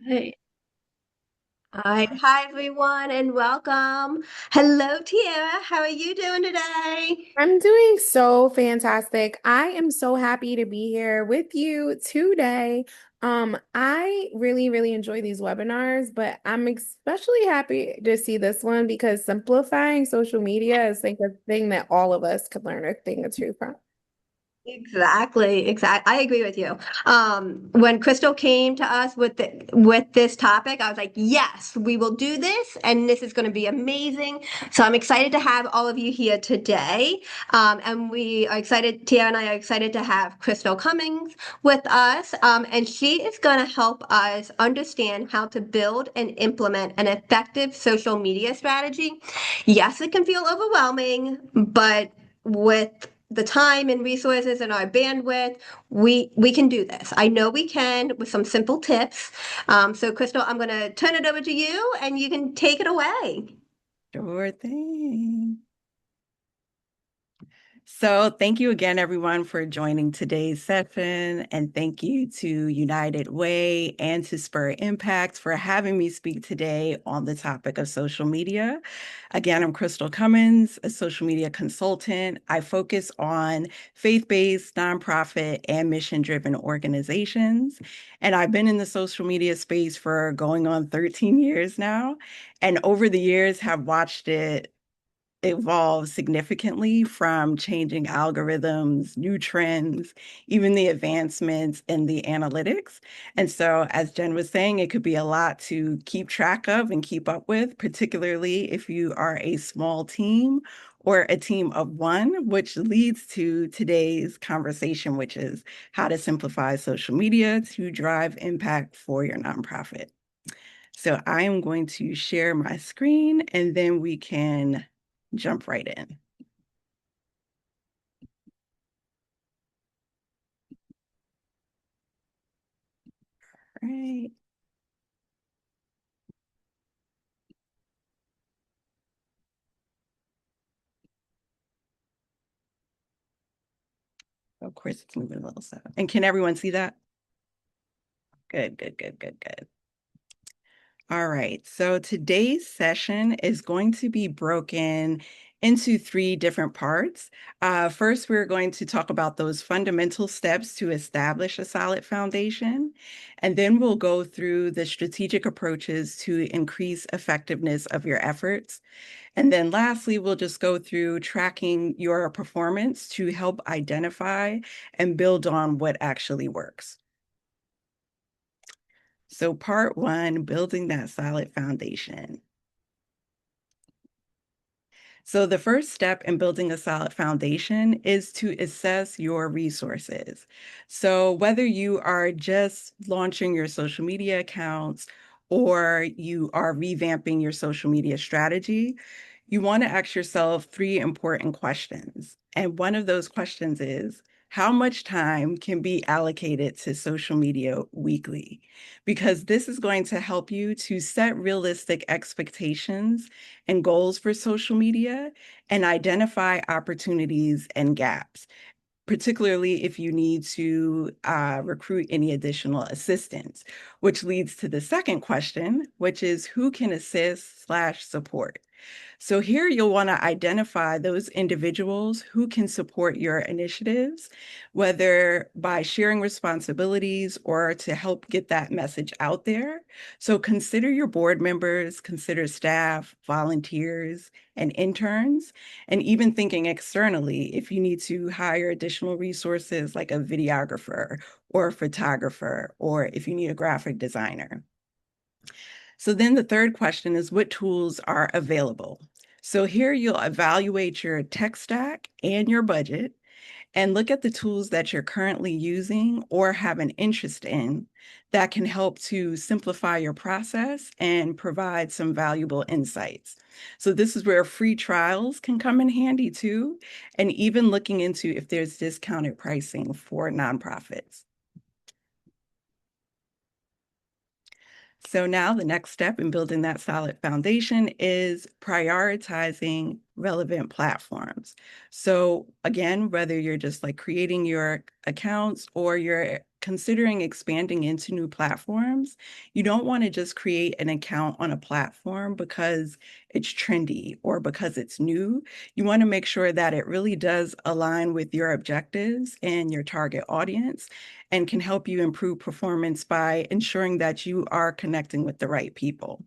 Hey. Hi everyone, and welcome. Hello, Tiara. How are you doing today? I'm doing so fantastic. I am so happy to be here with you today. I really enjoy these webinars, but I'm especially happy to see this one because simplifying social media is like a thing that all of us could learn a thing or two from. Exactly. I agree with you. When Crystal came to us with this topic, I was like, yes, we will do this, and this is going to be amazing. So I'm excited to have all of you here today. And we are excited, Tia and I are excited to have Crystal Cummings with us. And she is going to help us understand how to build and implement an effective social media strategy. Yes, it can feel overwhelming, but with the time and resources and our bandwidth, we can do this. I know we can with some simple tips. So, Crystal, I'm going to turn it over to you, and you can take it away. Sure thing. So, thank you again, everyone, for joining today's session. And thank you to United Way and to Spur Impact for having me speak today on the topic of social media. Again, I'm Crystal Cummins, a social media consultant. I focus on faith-based, nonprofit, and mission-driven organizations. And I've been in the social media space for going on 13 years now. And over the years, have watched it evolved significantly from changing algorithms, new trends, even the advancements in the analytics. And so, as Jen was saying, it could be a lot to keep track of and keep up with, particularly if you are a small team or a team of one, which leads to today's conversation, which is how to simplify social media to drive impact for your nonprofit. So I am going to share my screen and then we can jump right in. All right. Of course, it's moving a little slow. And can everyone see that? Good. All right. So today's session is going to be broken into three different parts. First, we're going to talk about those fundamental steps to establish a solid foundation. And then we'll go through the strategic approaches to increase effectiveness of your efforts. And then lastly, we'll just go through tracking your performance to help identify and build on what actually works. So part one, building that solid foundation. So the first step in building a solid foundation is to assess your resources. So whether you are just launching your social media accounts or you are revamping your social media strategy, you want to ask yourself three important questions. And one of those questions is, how much time can be allocated to social media weekly? Because this is going to help you to set realistic expectations and goals for social media and identify opportunities and gaps, particularly if you need to recruit any additional assistance, which leads to the second question, which is who can assist slash support? So here you'll want to identify those individuals who can support your initiatives, whether by sharing responsibilities or to help get that message out there. So consider your board members, consider staff, volunteers, and interns, and even thinking externally if you need to hire additional resources like a videographer or a photographer, or if you need a graphic designer. So then the third question is what tools are available? So here you'll evaluate your tech stack and your budget and look at the tools that you're currently using or have an interest in that can help to simplify your process and provide some valuable insights. So this is where free trials can come in handy too, and even looking into if there's discounted pricing for nonprofits. So now the next step in building that solid foundation is prioritizing relevant platforms. So again, whether you're just like creating your accounts or you're considering expanding into new platforms, you don't want to just create an account on a platform because it's trendy or because it's new. You want to make sure that it really does align with your objectives and your target audience and can help you improve performance by ensuring that you are connecting with the right people.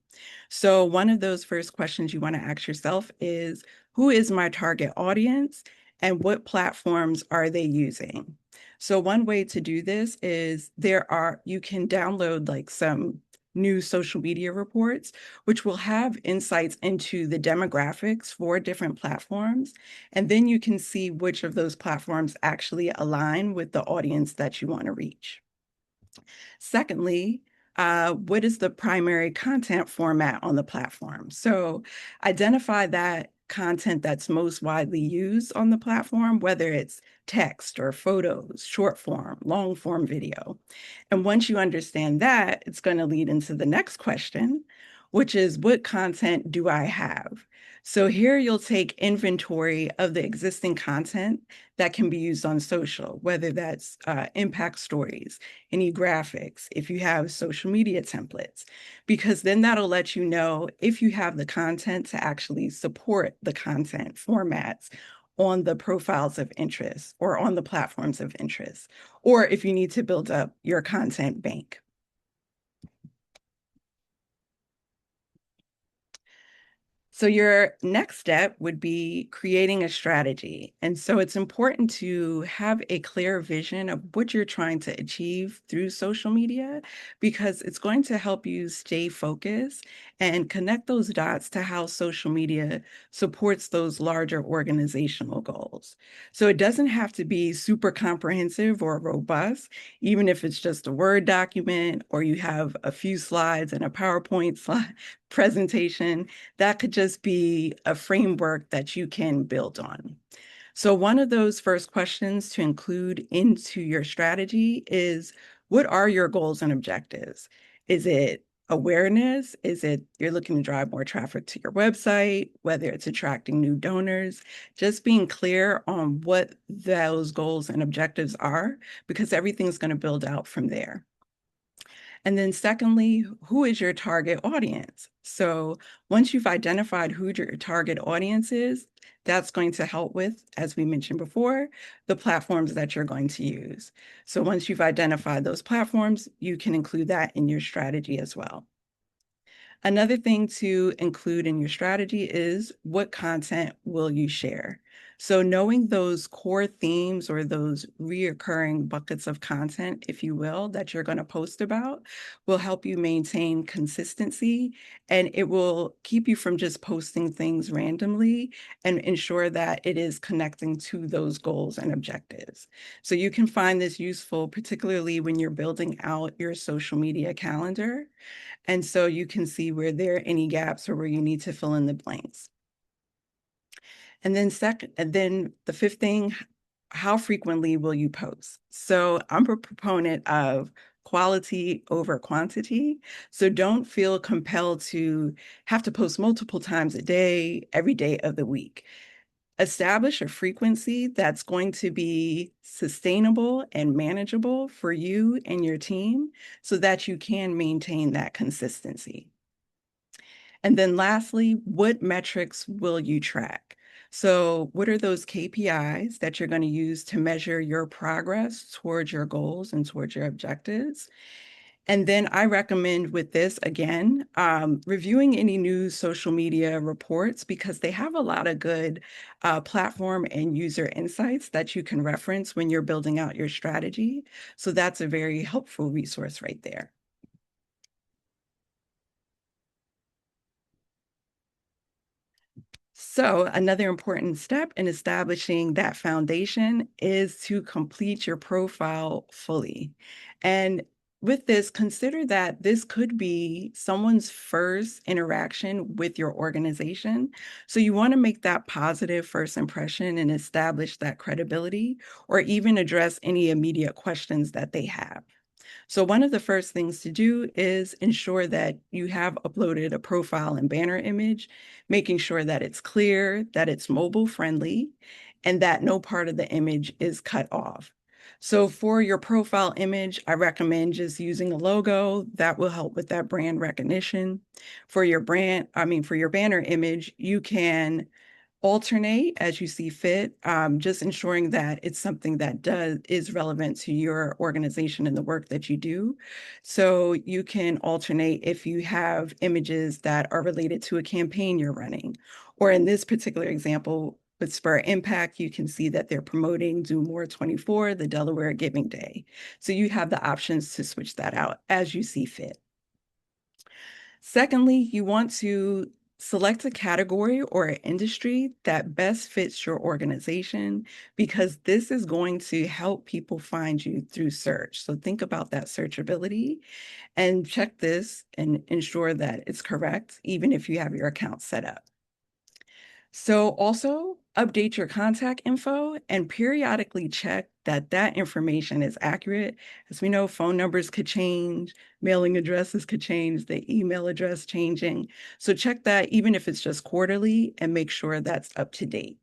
So one of those first questions you want to ask yourself is, who is my target audience and what platforms are they using? So one way to do this is you can download like some new social media reports, which will have insights into the demographics for different platforms. And then you can see which of those platforms actually align with the audience that you want to reach. Secondly, what is the primary content format on the platform? So identify that content that's most widely used on the platform, whether it's text or photos, short form, long form video. And once you understand that, it's going to lead into the next question, which is, what content do I have? So here you'll take inventory of the existing content that can be used on social, whether that's impact stories, any graphics, if you have social media templates, because then that'll let you know if you have the content to actually support the content formats on the profiles of interest or on the platforms of interest, or if you need to build up your content bank. So your next step would be creating a strategy. And so it's important to have a clear vision of what you're trying to achieve through social media, because it's going to help you stay focused and connect those dots to how social media supports those larger organizational goals. So it doesn't have to be super comprehensive or robust, even if it's just a Word document or you have a few slides and a PowerPoint slide presentation. That could just be a framework that you can build on. So one of those first questions to include into your strategy is, what are your goals and objectives? Is it awareness? Is it you're looking to drive more traffic to your website, whether it's attracting new donors? Just being clear on what those goals and objectives are, because everything's going to build out from there. And then secondly, who is your target audience? So once you've identified who your target audience is, that's going to help with, as we mentioned before, the platforms that you're going to use. So once you've identified those platforms, you can include that in your strategy as well. Another thing to include in your strategy is, what content will you share? So knowing those core themes or those reoccurring buckets of content, if you will, that you're going to post about will help you maintain consistency, and it will keep you from just posting things randomly and ensure that it is connecting to those goals and objectives. So you can find this useful, particularly when you're building out your social media calendar. And so you can see where there are any gaps or where you need to fill in the blanks. And then the fifth thing, how frequently will you post? So I'm a proponent of quality over quantity. So don't feel compelled to have to post multiple times a day, every day of the week. Establish a frequency that's going to be sustainable and manageable for you and your team so that you can maintain that consistency. And then lastly, what metrics will you track? So what are those KPIs that you're going to use to measure your progress towards your goals and towards your objectives? And then I recommend with this, again, reviewing any new social media reports, because they have a lot of good platform and user insights that you can reference when you're building out your strategy. So that's a very helpful resource right there. So another important step in establishing that foundation is to complete your profile fully. And with this, consider that this could be someone's first interaction with your organization. So you want to make that positive first impression and establish that credibility, or even address any immediate questions that they have. So one of the first things to do is ensure that you have uploaded a profile and banner image, making sure that it's clear, that it's mobile friendly, and that no part of the image is cut off. So for your profile image, I recommend just using a logo that will help with that brand recognition. For your for your banner image, you can alternate as you see fit, just ensuring that it's something that is relevant to your organization and the work that you do. So you can alternate if you have images that are related to a campaign you're running, or in this particular example with Spur Impact, you can see that they're promoting Do More 24, the Delaware Giving Day. So you have the options to switch that out as you see fit. Secondly, you want to select a category or an industry that best fits your organization, because this is going to help people find you through search. So think about that searchability and check this and ensure that it's correct, even if you have your account set up. So also update your contact info and periodically check that that information is accurate. As we know, phone numbers could change, mailing addresses could change, the email address changing. So check that even if it's just quarterly and make sure that's up to date.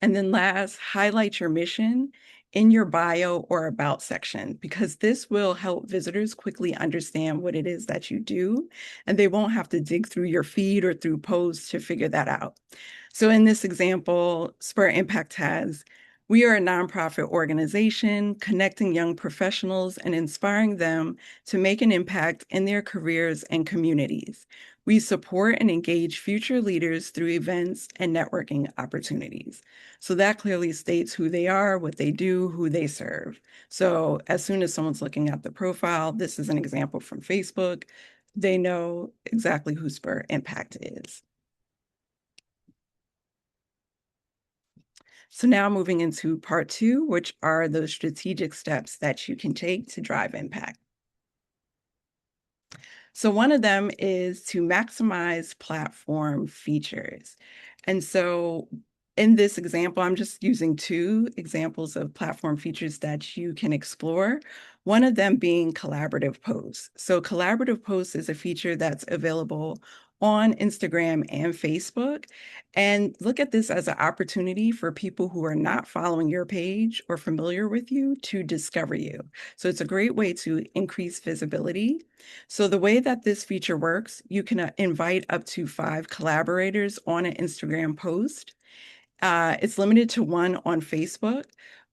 And then last, highlight your mission in your bio or about section, because this will help visitors quickly understand what it is that you do, and they won't have to dig through your feed or through posts to figure that out. So in this example, Spur Impact has, we are a nonprofit organization connecting young professionals and inspiring them to make an impact in their careers and communities. We support and engage future leaders through events and networking opportunities. So that clearly states who they are, what they do, who they serve. So as soon as someone's looking at the profile, this is an example from Facebook, they know exactly who Spur Impact is. So now moving into part 2, which are those strategic steps that you can take to drive impact. So one of them is to maximize platform features. And so in this example, I'm just using 2 examples of platform features that you can explore. One of them being collaborative posts. So collaborative posts is a feature that's available on Instagram and Facebook. And look at this as an opportunity for people who are not following your page or familiar with you to discover you. So it's a great way to increase visibility. So the way that this feature works, you can invite up to 5 collaborators on an Instagram post. It's limited to 1 on Facebook,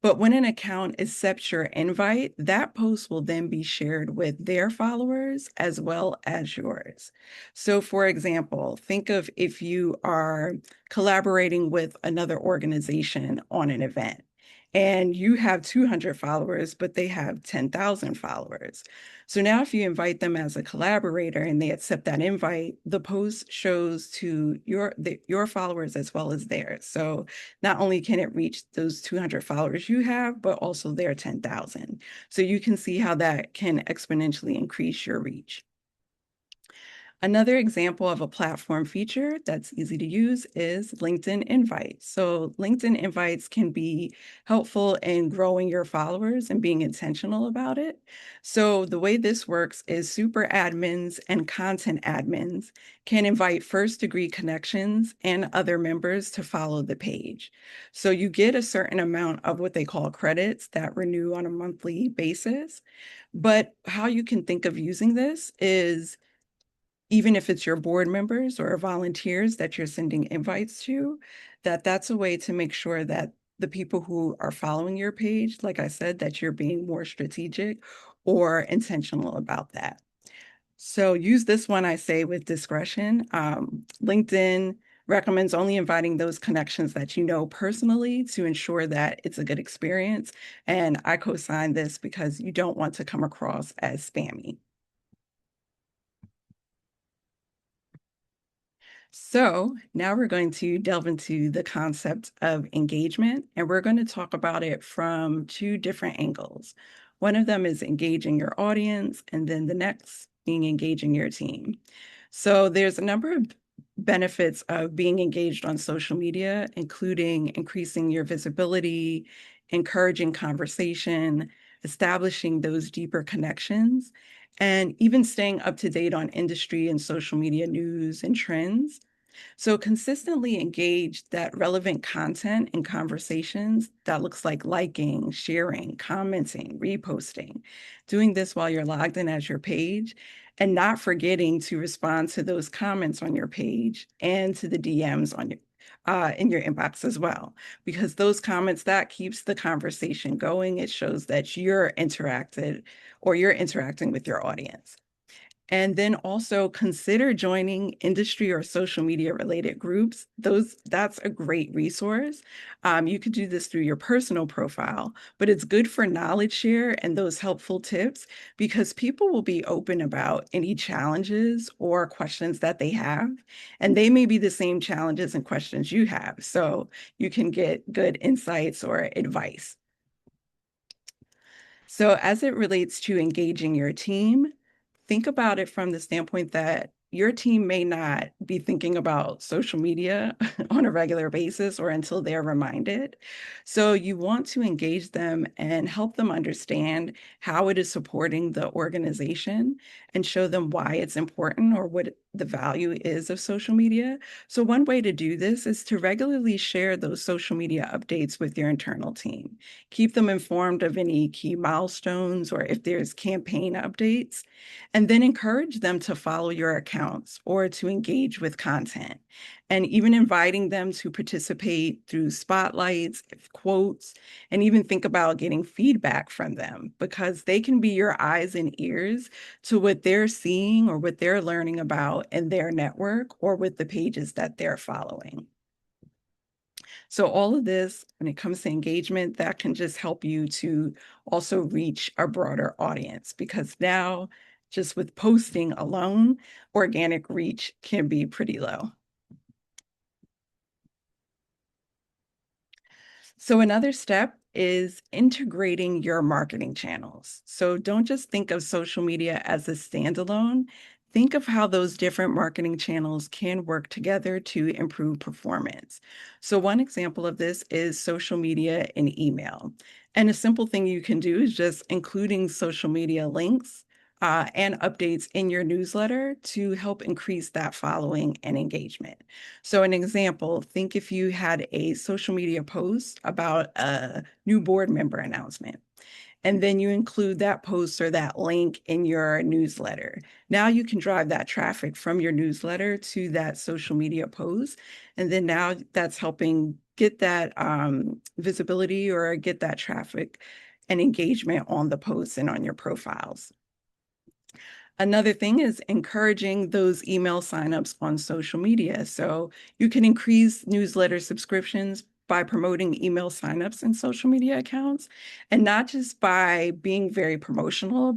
but when an account accepts your invite, that post will then be shared with their followers as well as yours. So for example, think of if you are collaborating with another organization on an event, and you have 200 followers, but they have 10,000 followers. So now if you invite them as a collaborator and they accept that invite, the post shows to your followers as well as theirs. So not only can it reach those 200 followers you have, but also their 10,000. So you can see how that can exponentially increase your reach. Another example of a platform feature that's easy to use is LinkedIn Invites. So LinkedIn Invites can be helpful in growing your followers and being intentional about it. So the way this works is super admins and content admins can invite first-degree connections and other members to follow the page. So you get a certain amount of what they call credits that renew on a monthly basis. But how you can think of using this is, even if it's your board members or volunteers that you're sending invites to, that's a way to make sure that the people who are following your page, like I said, that you're being more strategic or intentional about that. So use this one, I say, with discretion. LinkedIn recommends only inviting those connections that you know personally to ensure that it's a good experience. And I co-sign this because you don't want to come across as spammy. So now we're going to delve into the concept of engagement, and we're going to talk about it from 2 different angles. One of them is engaging your audience, and then the next being engaging your team. So there's a number of benefits of being engaged on social media, including increasing your visibility, encouraging conversation, establishing those deeper connections, and even staying up to date on industry and social media news and trends. So consistently engage that relevant content in conversations that looks like liking, sharing, commenting, reposting, doing this while you're logged in as your page, and not forgetting to respond to those comments on your page and to the DMs on your in your inbox as well, because those comments, that keeps the conversation going. It shows that you're interacted or you're interacting with your audience. And then also consider joining industry or social media related groups. That's a great resource. You could do this through your personal profile, but it's good for knowledge share and those helpful tips because people will be open about any challenges or questions that they have. And they may be the same challenges and questions you have. So you can get good insights or advice. So as it relates to engaging your team, think about it from the standpoint that your team may not be thinking about social media on a regular basis or until they're reminded. So you want to engage them and help them understand how it is supporting the organization and show them why it's important or what the value is of social media. So one way to do this is to regularly share those social media updates with your internal team. Keep them informed of any key milestones or if there's campaign updates, and then encourage them to follow your accounts or to engage with content, and even inviting them to participate through spotlights, quotes, and even think about getting feedback from them because they can be your eyes and ears to what they're seeing or what they're learning about in their network or with the pages that they're following. So all of this, when it comes to engagement, that can just help you to also reach a broader audience because now just with posting alone, organic reach can be pretty low. So another step is integrating your marketing channels. So don't just think of social media as a standalone. Think of how those different marketing channels can work together to improve performance. So one example of this is social media and email. And a simple thing you can do is just including social media links and updates in your newsletter to help increase that following and engagement. So an example, think if you had a social media post about a new board member announcement, and then you include that post or that link in your newsletter. Now you can drive that traffic from your newsletter to that social media post. And then now that's helping get that visibility or get that traffic and engagement on the posts and on your profiles. Another thing is encouraging those email signups on social media. So you can increase newsletter subscriptions by promoting email signups in social media accounts, and not just by being very promotional,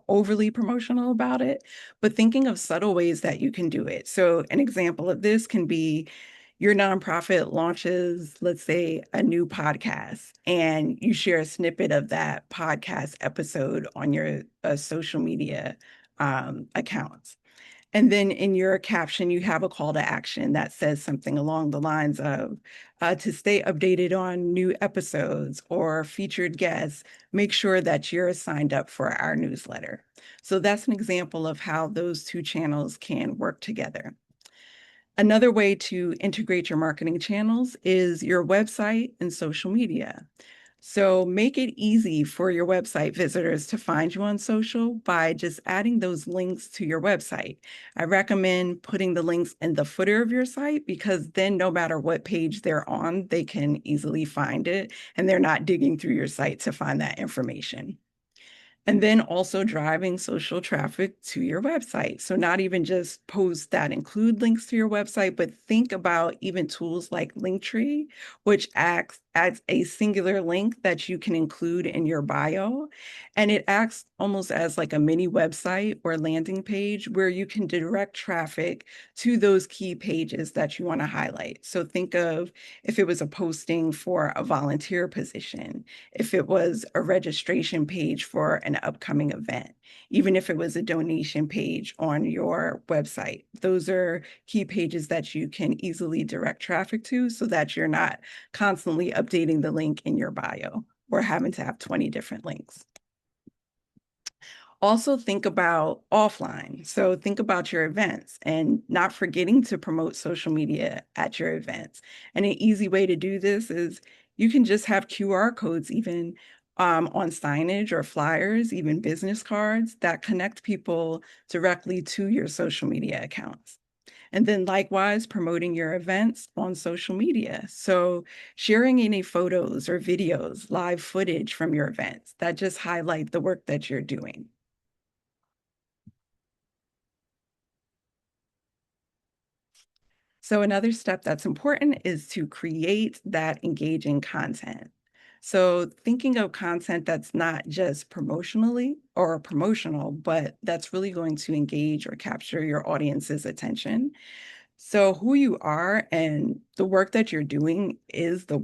overly promotional about it, but thinking of subtle ways that you can do it. So an example of this can be your nonprofit launches, let's say, a new podcast, and you share a snippet of that podcast episode on your social media accounts. And then in your caption, you have a call to action that says something along the lines of to stay updated on new episodes or featured guests, make sure that you're signed up for our newsletter. So that's an example of how those two channels can work together. Another way to integrate your marketing channels is your website and social media. So make it easy for your website visitors to find you on social by just adding those links to your website. I recommend putting the links in the footer of your site because then no matter what page they're on, they can easily find it and they're not digging through your site to find that information. And then also driving social traffic to your website. So not even just posts that include links to your website, but think about even tools like Linktree, which acts as a singular link that you can include in your bio. And it acts almost as like a mini website or landing page where you can direct traffic to those key pages that you want to highlight. So think of if it was a posting for a volunteer position, if it was a registration page for an upcoming event, even if it was a donation page on your website. Those are key pages that you can easily direct traffic to so that you're not constantly updating the link in your bio or having to have 20 different links. Also think about offline. So think about your events and not forgetting to promote social media at your events. And an easy way to do this is you can just have QR codes even on signage or flyers, even business cards that connect people directly to your social media accounts. And then likewise, promoting your events on social media. So sharing any photos or videos, live footage from your events that just highlight the work that you're doing. So another step that's important is to create that engaging content. So thinking of content that's not just promotionally or promotional, but that's really going to engage or capture your audience's attention. So who you are and the work that you're doing is the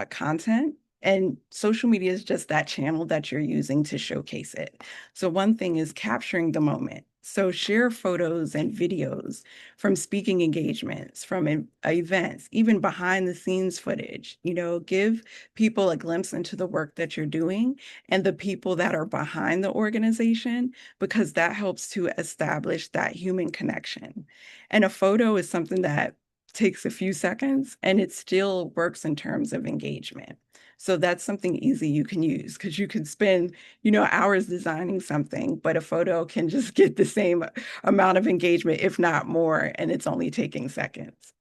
content, and social media is just that channel that you're using to showcase it. So one thing is capturing the moment. So share photos and videos from speaking engagements, from events, even behind the scenes footage. Give people a glimpse into the work that you're doing and the people that are behind the organization, because that helps to establish that human connection. And a photo is something that takes a few seconds and it still works in terms of engagement. So that's something easy you can use, because you can spend, hours designing something, but a photo can just get the same amount of engagement, if not more, and it's only taking seconds.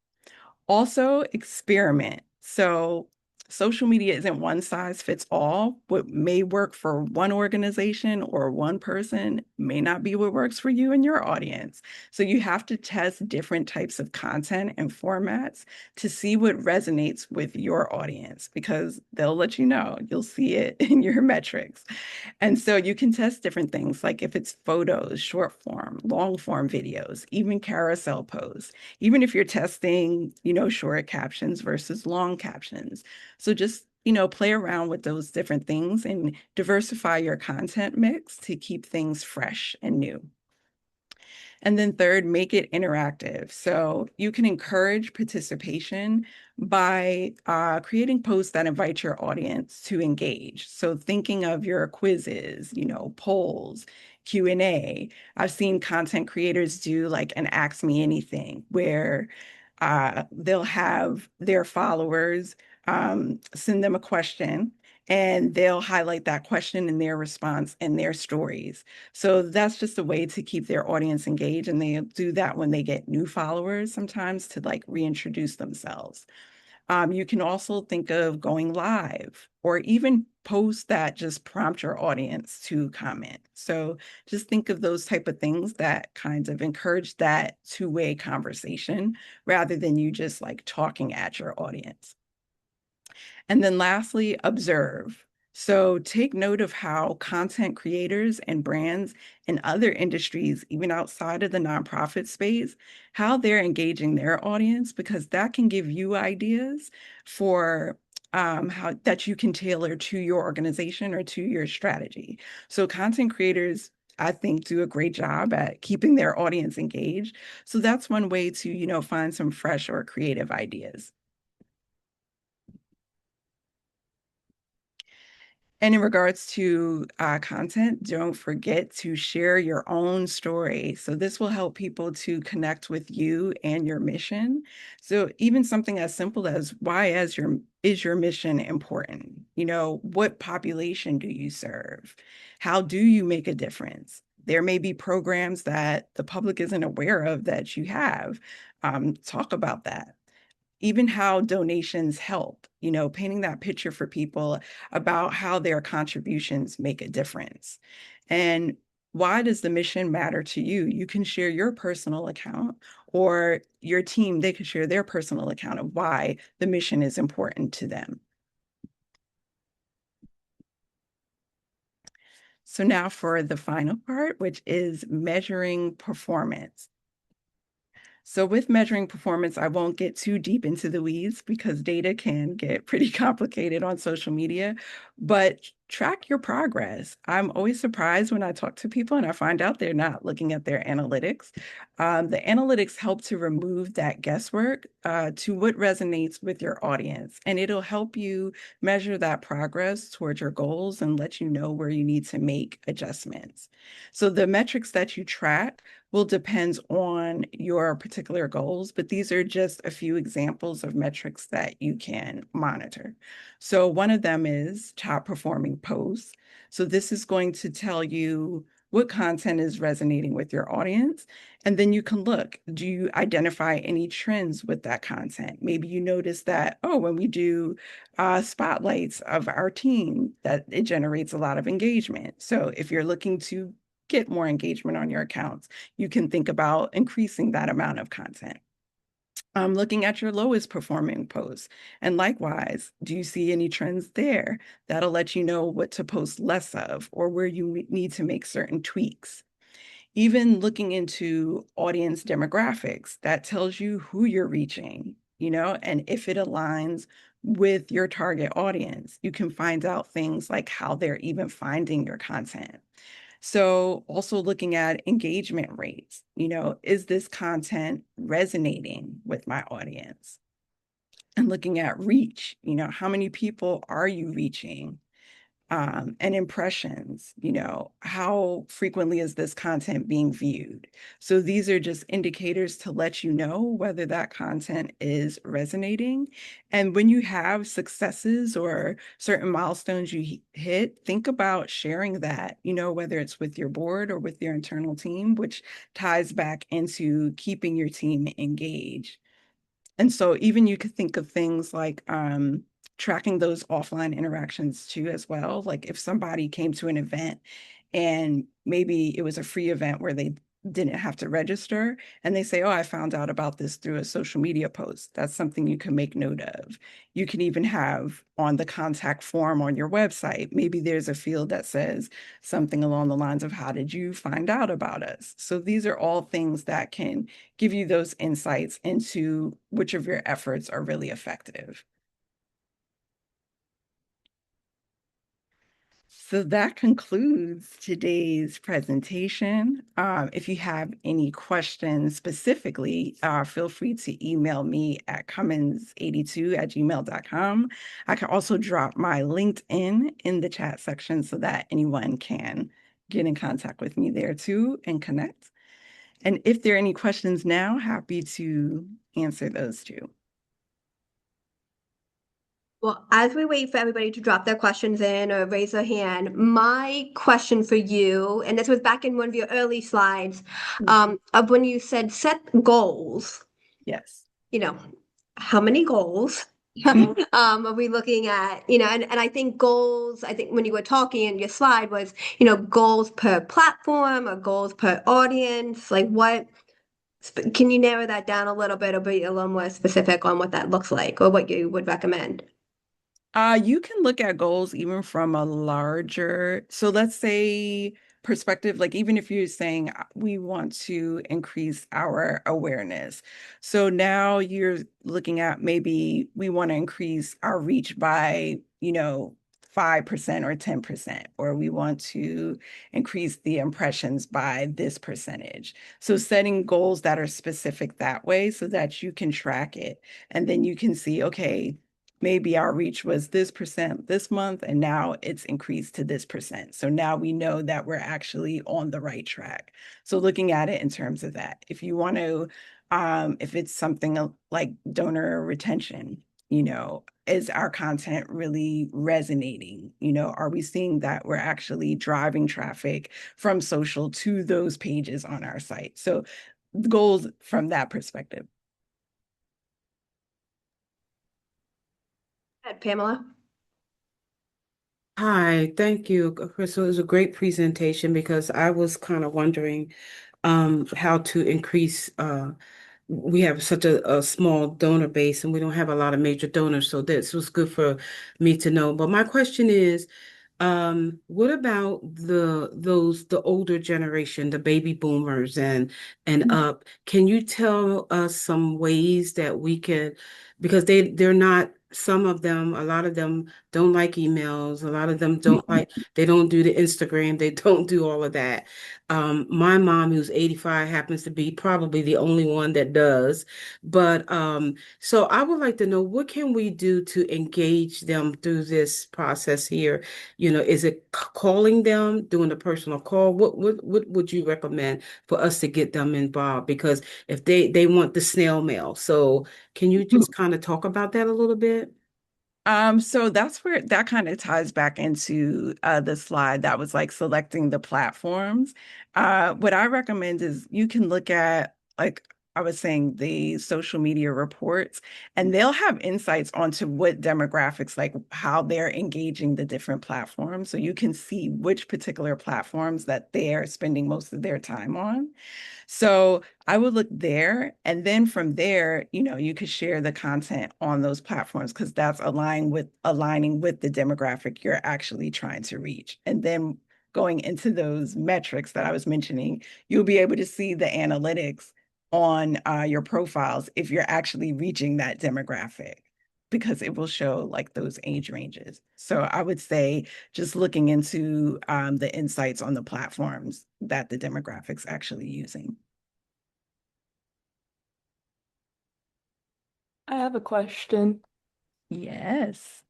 Also, experiment. So social media isn't one size fits all. What may work for one organization or one person may not be what works for you and your audience. So you have to test different types of content and formats to see what resonates with your audience, because they'll let you know. You'll see it in your metrics. And so you can test different things, like if it's photos, short form, long form videos, even carousel posts, even if you're testing, short captions versus long captions. So just, play around with those different things and diversify your content mix to keep things fresh and new. And then third, make it interactive. So you can encourage participation by creating posts that invite your audience to engage. So thinking of your quizzes, polls, Q&A. I've seen content creators do like an Ask Me Anything, where they'll have their followers send them a question, and they'll highlight that question in their response and their stories. So that's just a way to keep their audience engaged. And they do that when they get new followers sometimes, to like reintroduce themselves. You can also think of going live, or even posts that just prompt your audience to comment. So just think of those type of things that kind of encourage that two-way conversation rather than you just like talking at your audience. And then lastly, observe. So take note of how content creators and brands in other industries, even outside of the nonprofit space, how they're engaging their audience, because that can give you ideas for how that you can tailor to your organization or to your strategy. So content creators, I think, do a great job at keeping their audience engaged. So that's one way to, find some fresh or creative ideas. And in regards to content, don't forget to share your own story. So this will help people to connect with you and your mission. So even something as simple as, is your mission important? What population do you serve? How do you make a difference? There may be programs that the public isn't aware of that you have. Talk about that. Even how donations help, painting that picture for people about how their contributions make a difference. And why does the mission matter to you? You can share your personal account, or your team, they can share their personal account of why the mission is important to them. So now for the final part, which is measuring performance. So with measuring performance, I won't get too deep into the weeds because data can get pretty complicated on social media. but track your progress. I'm always surprised when I talk to people and I find out they're not looking at their analytics. The analytics help to remove that guesswork to what resonates with your audience, and it'll help you measure that progress towards your goals and let you know where you need to make adjustments. So the metrics that you track will depend on your particular goals, but these are just a few examples of metrics that you can monitor. So one of them is top performing posts. So this is going to tell you what content is resonating with your audience. And then you can look, do you identify any trends with that content? Maybe you notice that, oh, when we do spotlights of our team, that it generates a lot of engagement. So if you're looking to get more engagement on your accounts, you can think about increasing that amount of content. Looking at your lowest performing posts. And likewise, do you see any trends there? That'll let you know what to post less of or where you need to make certain tweaks. Even looking into audience demographics, that tells you who you're reaching, and if it aligns with your target audience, you can find out things like how they're even finding your content. So also looking at engagement rates, is this content resonating with my audience? And looking at reach, how many people are you reaching? And impressions, how frequently is this content being viewed? So these are just indicators to let you know whether that content is resonating. And when you have successes or certain milestones you hit, think about sharing that, whether it's with your board or with your internal team, which ties back into keeping your team engaged. And so even you could think of things like tracking those offline interactions too as well. Like if somebody came to an event and maybe it was a free event where they didn't have to register and they say, oh, I found out about this through a social media post. That's something you can make note of. You can even have on the contact form on your website, maybe there's a field that says something along the lines of, how did you find out about us? So these are all things that can give you those insights into which of your efforts are really effective. So that concludes today's presentation. If you have any questions specifically, feel free to email me at cummins82@gmail.com. I can also drop my LinkedIn in the chat section so that anyone can get in contact with me there too and connect. And if there are any questions now, happy to answer those too. Well, as we wait for everybody to drop their questions in or raise their hand, my question for you, and this was back in one of your early slides, of when you said set goals, Yes. How many goals are we looking at? And I think goals, I think when you were talking in your slide was, goals per platform or goals per audience, like can you narrow that down a little bit or be a little more specific on what that looks like or what you would recommend? You can look at goals even from a larger, so let's say perspective, like even if you're saying we want to increase our awareness. So now you're looking at maybe we want to increase our reach by, 5% or 10%, or we want to increase the impressions by this percentage. So setting goals that are specific that way so that you can track it and then you can see, okay, maybe our reach was this percent this month, and now it's increased to this percent. So now we know that we're actually on the right track. So looking at it in terms of that, if you want to, if it's something like donor retention, is our content really resonating? Are we seeing that we're actually driving traffic from social to those pages on our site? So goals from that perspective. Pamela? Hi, thank you, Crystal. It was a great presentation because I was kind of wondering how to increase. We have such a small donor base and we don't have a lot of major donors, so this was good for me to know. But my question is, what about the older generation, the baby boomers and up? Can you tell us some ways that we can, because they're not some of them, a lot of them don't like emails. A lot of them don't like, they don't do the Instagram. They don't do all of that. My mom, who's 85, happens to be probably the only one that does. But so I would like to know, what can we do to engage them through this process here? Is it calling them, doing a personal call? What would you recommend for us to get them involved? Because if they want the snail mail, so can you just kind of talk about that a little bit? So that's where that kind of ties back into the slide that was like selecting the platforms. What I recommend is you can look at, like I was saying, the social media reports, and they'll have insights onto what demographics, like how they're engaging the different platforms. So you can see which particular platforms that they're spending most of their time on. So I would look there, and then from there, you could share the content on those platforms because that's aligning with the demographic you're actually trying to reach. And then going into those metrics that I was mentioning, you'll be able to see the analytics on your profiles if you're actually reaching that demographic because it will show like those age ranges. So I would say just looking into the insights on the platforms that the demographics actually using. I have a question. Yes.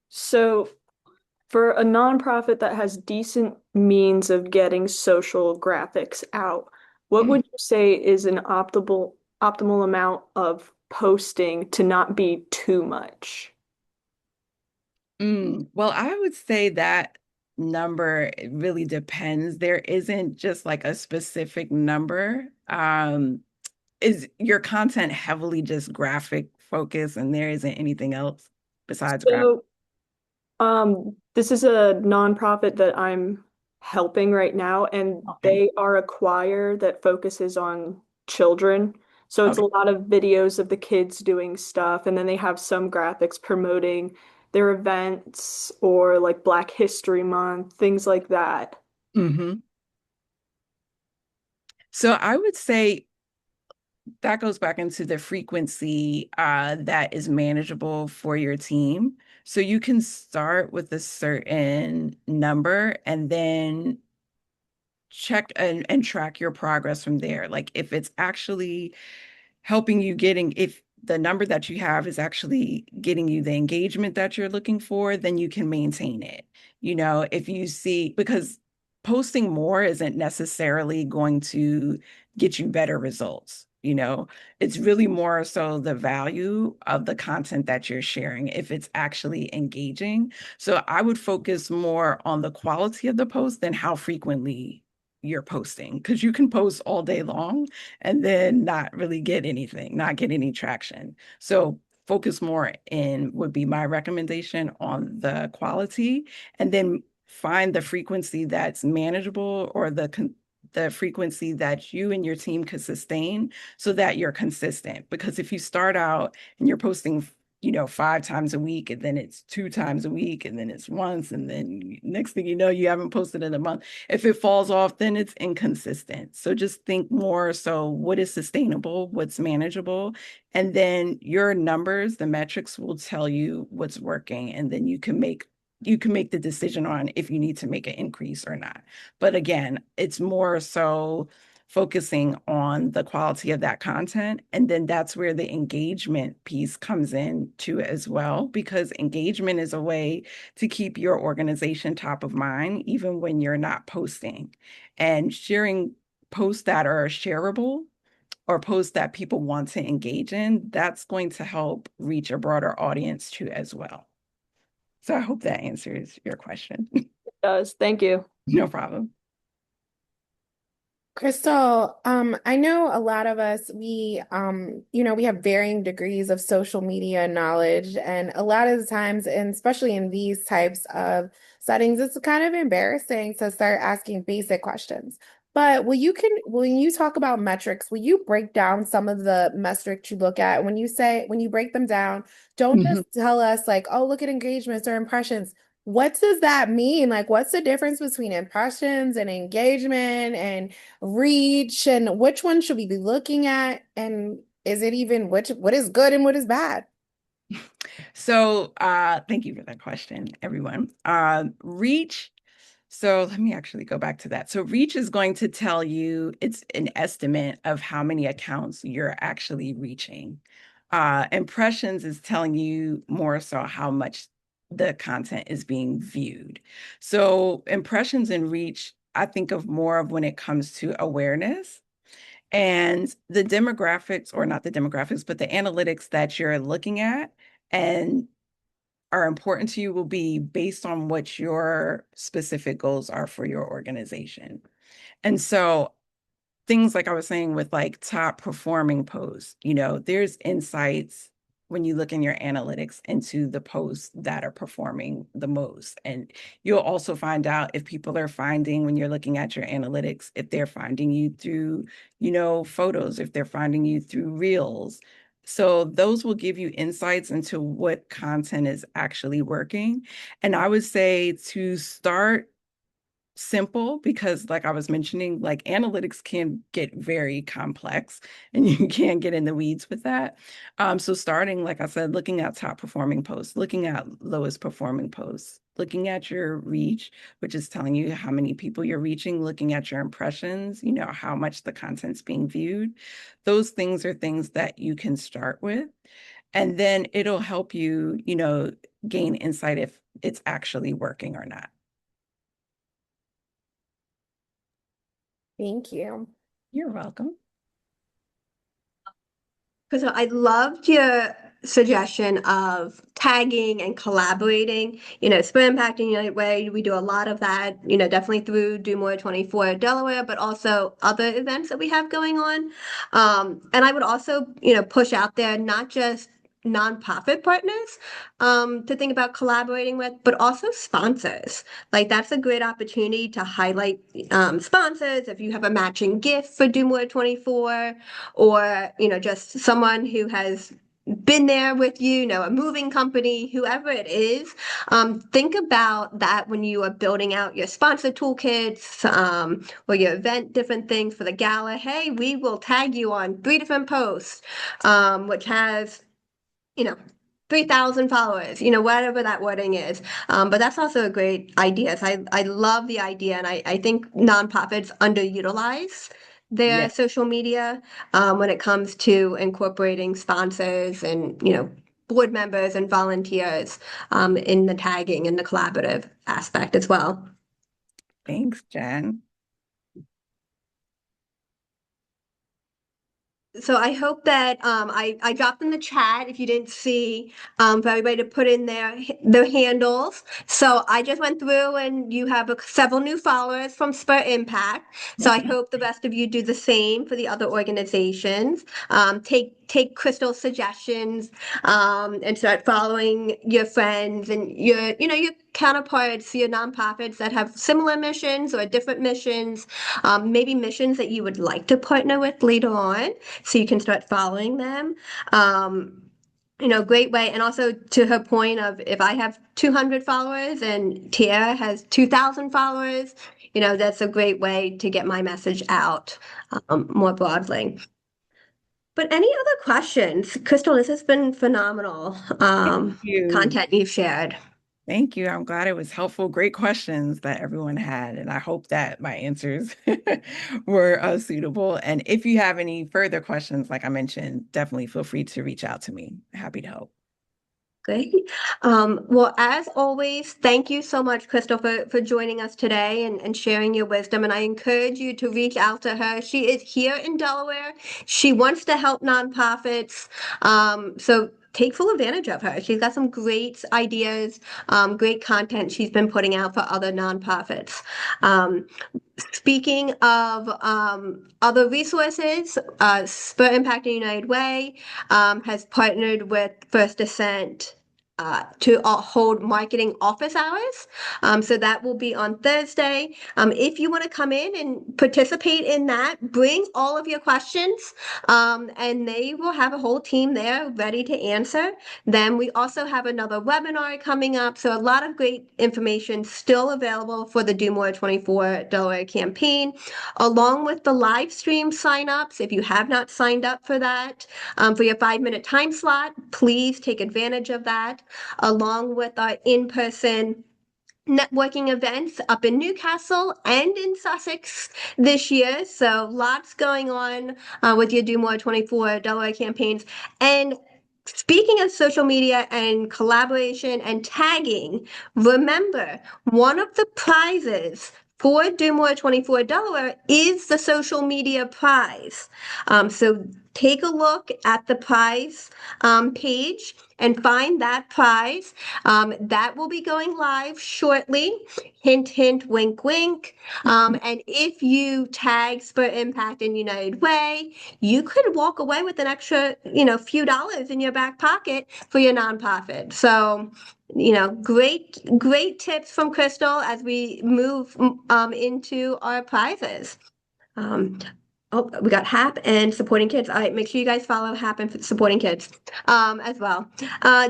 So, for a nonprofit that has decent means of getting social graphics out, what would you say is an optimal amount of posting to not be too much? Well, I would say that number, it really depends. There isn't just like a specific number. Is your content heavily just graphic focused and there isn't anything else besides graphic? So, this is a nonprofit that I'm helping right now, and Okay. they are a choir that focuses on children. So it's a Okay. lot of videos of the kids doing stuff, and then they have some graphics promoting their events or like Black History Month, things like that. hmm So I would say that goes back into the frequency that is manageable for your team. So you can start with a certain number and then check and track your progress from there. Like if it's actually helping you getting, if the number that you have is actually getting you the engagement that you're looking for, then you can maintain it. If you see, because posting more isn't necessarily going to get you better results. It's really more so the value of the content that you're sharing, if it's actually engaging. So I would focus more on the quality of the post than how frequently you're posting, because you can post all day long and then not really get anything, not get any traction. So focus more in would be my recommendation on the quality, and then find the frequency that's manageable or the frequency that you and your team could sustain so that you're consistent. Because if you start out and you're posting 5 times a week, and then it's 2 times a week, and then it's once, and then next thing you know, you haven't posted in a month. If it falls off, then it's inconsistent. So just think more so what is sustainable, what's manageable, and then your numbers, the metrics will tell you what's working, and then you can make the decision on if you need to make an increase or not. But again, it's more so focusing on the quality of that content. And then that's where the engagement piece comes in too as well, because engagement is a way to keep your organization top of mind, even when you're not posting. And sharing posts that are shareable or posts that people want to engage in, that's going to help reach a broader audience too as well. So I hope that answers your question. It does. Thank you. No problem. Crystal, I know a lot of us, we have varying degrees of social media knowledge, and a lot of the times, and especially in these types of settings, it's kind of embarrassing to start asking basic questions. But when you talk about metrics, will you break down some of the metrics you look at? When you break them down, don't Mhm. just tell us like, oh, look at engagements or impressions. What does that mean? Like, what's the difference between impressions and engagement and reach, and which one should we be looking at? And is it even what is good and what is bad? So, thank you for that question, everyone. Reach. So let me actually go back to that. So Reach is going to tell you, it's an estimate of how many accounts you're actually reaching. Impressions is telling you more so how much the content is being viewed. So impressions and reach, I think of more of when it comes to awareness. And the demographics, or not the demographics, but the analytics that you're looking at and are important to you will be based on what your specific goals are for your organization. And so things like I was saying with like top performing posts, there's insights when you look in your analytics into the posts that are performing the most. And you'll also find out if people are finding, when you're looking at your analytics, if they're finding you through, photos, if they're finding you through reels. So those will give you insights into what content is actually working. And I would say to start simple, because like I was mentioning, like analytics can get very complex and you can get in the weeds with that. So starting, like I said, looking at top performing posts, looking at lowest performing posts, looking at your reach, which is telling you how many people you're reaching, looking at your impressions, how much the content's being viewed. Those things are things that you can start with. And then it'll help you, gain insight if it's actually working or not. Thank you. You're welcome. Because I loved your suggestion of tagging and collaborating. Spirit Impact and United Way, we do a lot of that, definitely through Do More 24 Delaware, but also other events that we have going on. And I would also, push out there not just nonprofit partners to think about collaborating with, but also sponsors. Like that's a great opportunity to highlight sponsors. If you have a matching gift for Do More 24, or just someone who has been there with you, a moving company, whoever it is, think about that when you are building out your sponsor toolkits, or your event, different things for the gala. Hey, we will tag you on 3 different posts, which has, 3,000 followers, whatever that wording is. But that's also a great idea. So I love the idea, and I think nonprofits underutilize their Yes. social media when it comes to incorporating sponsors and, board members and volunteers in the tagging and the collaborative aspect as well. Thanks, Jen. So I hope that I dropped in the chat, if you didn't see, for everybody to put in their handles. So I just went through and you have several new followers from Spirit Impact. So I hope the rest of you do the same for the other organizations. Take Crystal's suggestions and start following your friends and your counterparts, your nonprofits that have similar missions or different missions, maybe missions that you would like to partner with later on, so you can start following them. Great way. And also to her point of, if I have 200 followers and Tiara has 2,000 followers, that's a great way to get my message out more broadly. But any other questions? Crystal, this has been phenomenal Thank you. content you've shared. Thank you. I'm glad it was helpful. Great questions that everyone had. And I hope that my answers were suitable. And if you have any further questions, like I mentioned, definitely feel free to reach out to me. Happy to help. Great. Well, as always, thank you so much, Crystal, for joining us today and sharing your wisdom. And I encourage you to reach out to her. She is here in Delaware. She wants to help nonprofits. So take full advantage of her. She's got some great ideas, great content she's been putting out for other nonprofits. Speaking of other resources, Spirit Impact and United Way has partnered with First Ascent to hold marketing office hours. So that will be on Thursday. If you want to come in and participate in that, bring all of your questions, and they will have a whole team there ready to answer. Then we also have another webinar coming up. So a lot of great information still available for the Do More $24 campaign, along with the live stream signups. If you have not signed up for that, for your 5-minute time slot, please take advantage of that, along with our in-person networking events up in Newcastle and in Sussex this year. So lots going on with your Do More $24 campaigns. And speaking of social media and collaboration and tagging, remember, one of the prizes for Do More $24 is the social media prize. So take a look at the prize page and find that prize. That will be going live shortly. Hint, hint, wink, wink. And if you tag Spur Impact and United Way, you could walk away with an extra, few dollars in your back pocket for your nonprofit. So, great tips from Crystal as we move into our prizes. Oh, we got HAP and Supporting Kids. All right, make sure you guys follow HAP and Supporting Kids as well.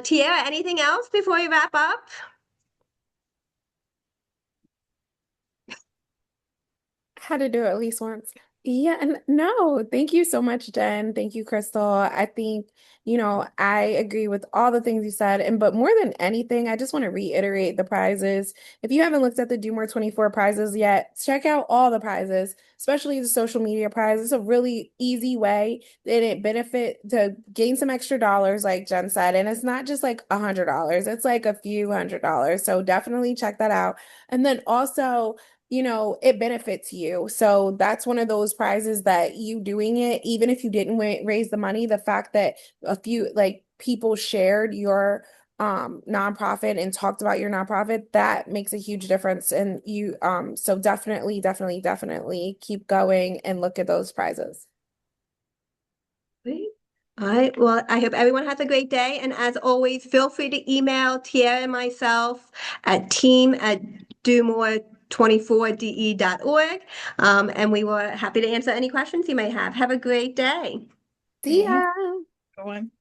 Tiara, anything else before we wrap up? Had to do it at least once. Yeah, and no, thank you so much, Jen. Thank you, Crystal. I think, I agree with all the things you said. But more than anything, I just want to reiterate the prizes. If you haven't looked at the Do More 24 prizes yet, check out all the prizes, especially the social media prize. It's a really easy way and it benefit to gain some extra dollars, like Jen said. And it's not just like $100, it's like a few $100s. So definitely check that out. And then also, it benefits you. So that's one of those prizes that you doing it, even if you didn't raise the money, the fact that a few like people shared your nonprofit and talked about your nonprofit, that makes a huge difference. And so definitely keep going and look at those prizes. Great. All right. Well, I hope everyone has a great day. And as always, feel free to email Tiara and myself at team@domore24de.org. And we were happy to answer any questions you may have. Have a great day. See ya. Go on.